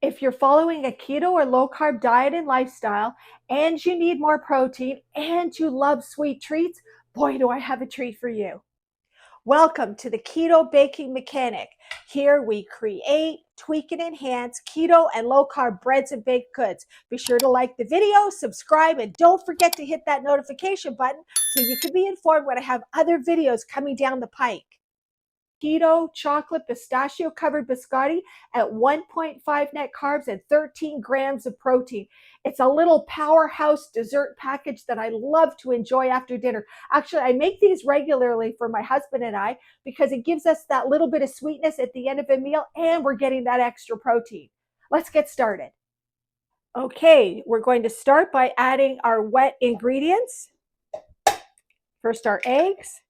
If you're following a keto or low carb diet and lifestyle, and you need more protein, and you love sweet treats, boy, do I have a treat for you. Welcome to the Keto Baking Mechanic. Here we create, tweak, and enhance keto and low carb breads and baked goods. Be sure to like the video, subscribe, and don't forget to hit that notification button so you can be informed when I have other videos coming down the pike. Keto chocolate pistachio covered biscotti at 1.5 net carbs and 13 grams of protein. It's a little powerhouse dessert package that I love to enjoy after dinner. Actually, I make these regularly for my husband and I because it gives us that little bit of sweetness at the end of a meal and we're getting that extra protein. Let's get started. Okay, we're going to start by adding our wet ingredients. First, our eggs.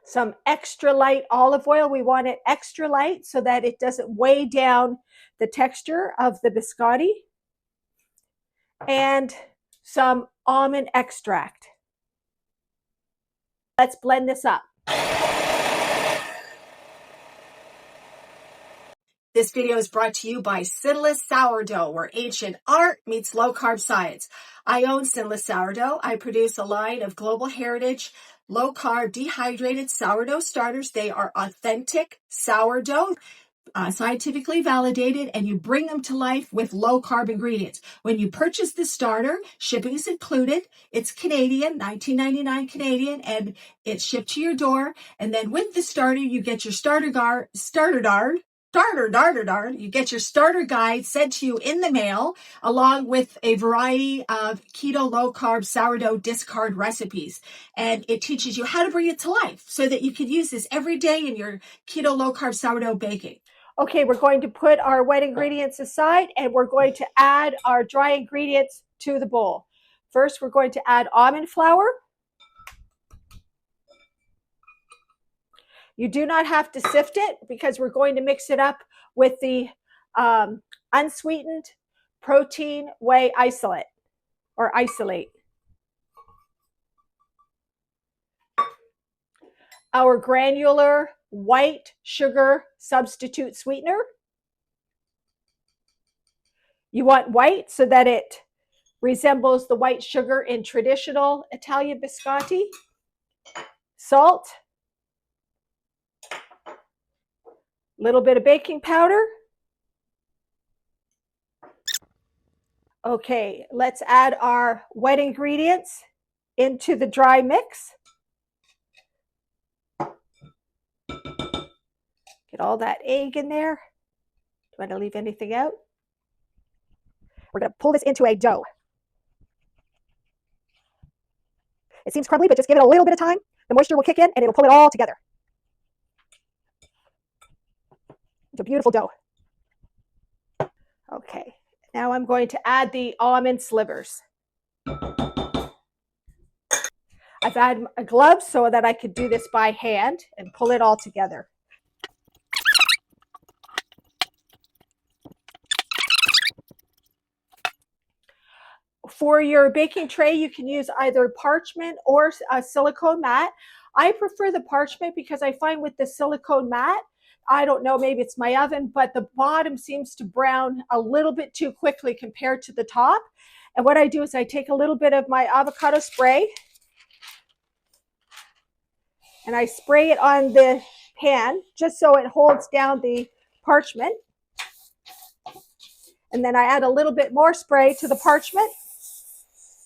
Some extra light olive oil. We want it extra light so that it doesn't weigh down the texture of the biscotti. And some almond extract. Let's blend this up. This video is brought to you by Sinless Sourdough, where ancient art meets low-carb science. I own Sinless Sourdough. I produce a line of global heritage low-carb dehydrated sourdough starters. They are authentic sourdough, scientifically validated, and you bring them to life with low-carb ingredients. When you purchase the starter, shipping is included. It's Canadian, $19.99 Canadian, and it's shipped to your door. And then with the starter, you get your you get your starter guide sent to you in the mail, along with a variety of keto low-carb sourdough discard recipes. And it teaches you how to bring it to life so that you can use this every day in your keto low-carb sourdough baking. Okay, we're going to put our wet ingredients aside and we're going to add our dry ingredients to the bowl. First, we're going to add almond flour. You do not have to sift it because we're going to mix it up with the unsweetened protein whey isolate or isolate. Our granular white sugar substitute sweetener. You want white so that it resembles the white sugar in traditional Italian biscotti. Salt. Little bit of baking powder. Okay, let's add our wet ingredients into the dry mix. Get all that egg in there. Do I want to leave anything out? We're going to pull this into a dough. It seems crumbly, but just give it a little bit of time. The moisture will kick in and it'll pull it all together. It's a beautiful dough. Okay, now I'm going to add the almond slivers. I've added a glove so that I could do this by hand and pull it all together. For your baking tray, you can use either parchment or a silicone mat. I prefer the parchment because I find with the silicone mat, I don't know, maybe it's my oven, but the bottom seems to brown a little bit too quickly compared to the top. And what I do is I take a little bit of my avocado spray and I spray it on the pan just so it holds down the parchment. And then I add a little bit more spray to the parchment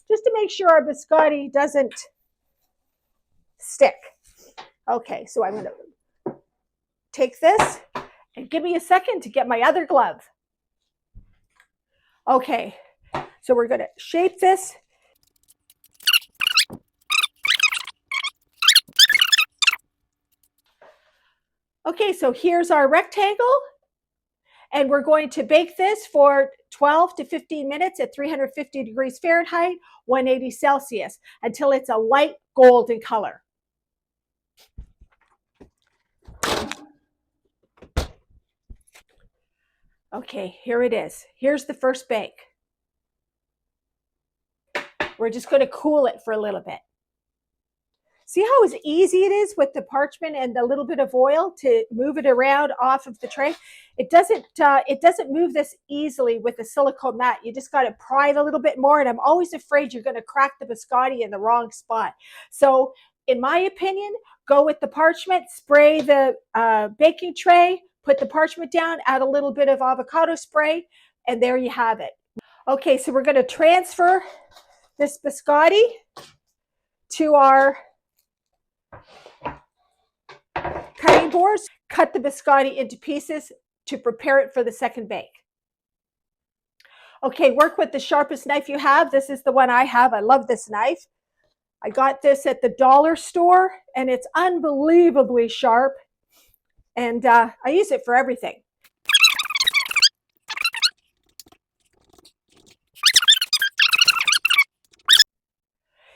just to make sure our biscotti doesn't stick. Okay, so I'm going to take this and give me a second to get my other glove. Okay, so we're going to shape this. Okay, so here's our rectangle, and we're going to bake this for 12 to 15 minutes at 350 degrees Fahrenheit, 180 Celsius, until it's a light golden color. Okay, here it is. Here's the first bake. We're just going to cool it for a little bit. See how easy it is with the parchment and a little bit of oil to move it around off of the tray? It doesn't move this easily with the silicone mat. You just got to pry it a little bit more, and I'm always afraid you're going to crack the biscotti in the wrong spot. So in my opinion, go with the parchment, spray the baking tray, put the parchment down, add a little bit of avocado spray, and there you have it. Okay, so we're going to transfer this biscotti to our cutting boards. Cut the biscotti into pieces to prepare it for the second bake. Okay, work with the sharpest knife you have. This is the one I have. I love this knife. I got this at the dollar store, and it's unbelievably sharp, and I use it for everything.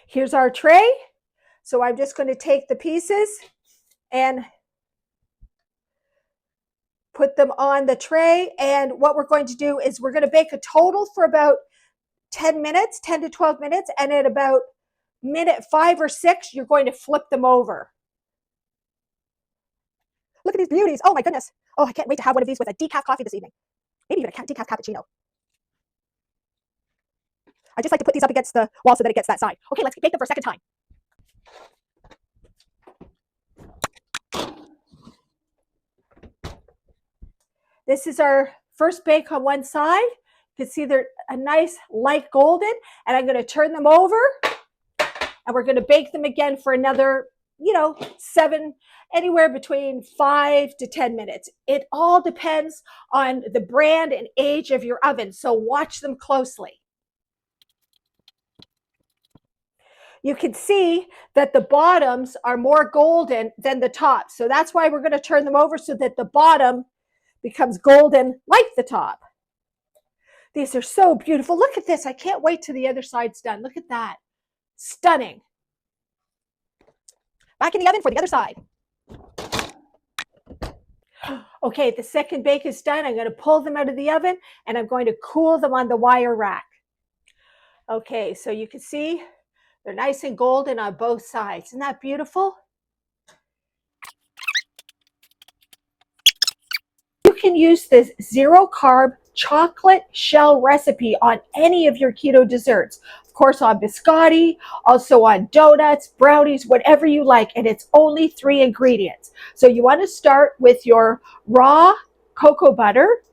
Here's our tray. So I'm just going to take the pieces and put them on the tray. And what we're going to do is we're going to bake a total for about 10 minutes, 10 to 12 minutes. And at about minute 5 or 6, you're going to flip them over. Look at these beauties. Oh my goodness. Oh, I can't wait to have one of these with a decaf coffee this evening. Maybe even a decaf cappuccino. I just like to put these up against the wall so that it gets that side. Okay, let's bake them for a second time. This is our first bake on one side. You can see they're a nice light golden, and I'm going to turn them over, and we're going to bake them again for another, anywhere between 5 to 10 minutes. It all depends on the brand and age of your oven, so watch them closely. You can see that the bottoms are more golden than the top. So that's why we're going to turn them over so that the bottom becomes golden like the top. These are so beautiful. Look at this. I can't wait till the other side's done. Look at that. Stunning. Back in the oven for the other side. Okay, the second bake is done. I'm going to pull them out of the oven, and I'm going to cool them on the wire rack. Okay, so you can see they're nice and golden on both sides. Isn't that beautiful? You can use this zero-carb chocolate shell recipe on any of your keto desserts. Of course, on biscotti, also on donuts, brownies, whatever you like, and it's only 3 ingredients. So you want to start with your raw cocoa butter.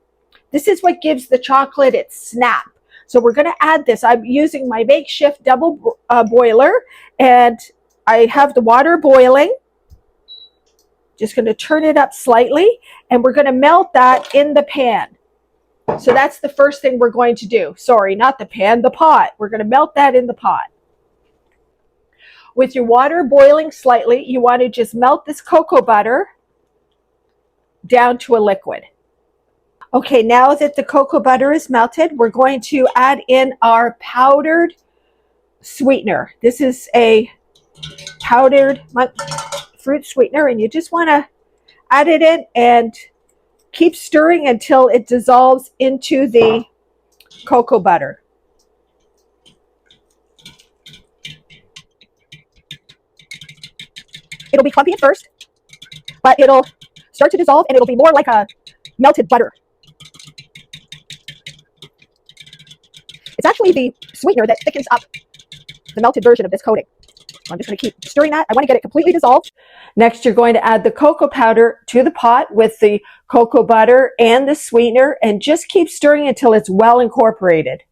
This is what gives the chocolate its snap. So we're going to add this. I'm using my makeshift double boiler, and I have the water boiling. Just going to turn it up slightly, and we're going to melt that in the pan. So that's the first thing we're going to do. Sorry, not the pan, the pot. We're going to melt that in the pot. With your water boiling slightly, you want to just melt this cocoa butter down to a liquid. Okay, now that the cocoa butter is melted, we're going to add in our powdered sweetener. This is a powdered fruit sweetener, and you just want to add it in and keep stirring until it dissolves into the cocoa butter. It'll be clumpy at first, but it'll start to dissolve, and it'll be more like a melted butter. It's actually the sweetener that thickens up the melted version of this coating. I'm just going to keep stirring that. I want to get it completely dissolved. Next, you're going to add the cocoa powder to the pot with the cocoa butter and the sweetener, and just keep stirring until it's well incorporated.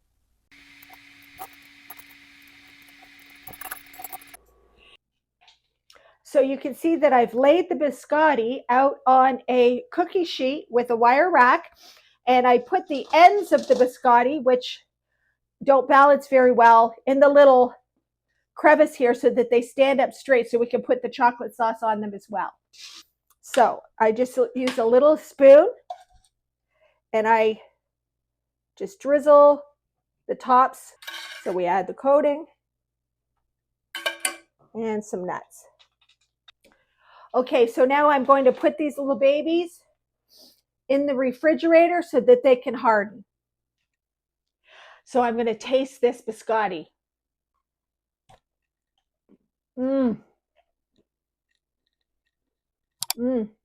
So you can see that I've laid the biscotti out on a cookie sheet with a wire rack, and I put the ends of the biscotti, which don't balance very well, in the little crevice here so that they stand up straight so we can put the chocolate sauce on them as well. So I just use a little spoon, and I just drizzle the tops. So we add the coating and some nuts. Okay, so now I'm going to put these little babies in the refrigerator so that they can harden. So I'm going to taste this biscotti. Mm.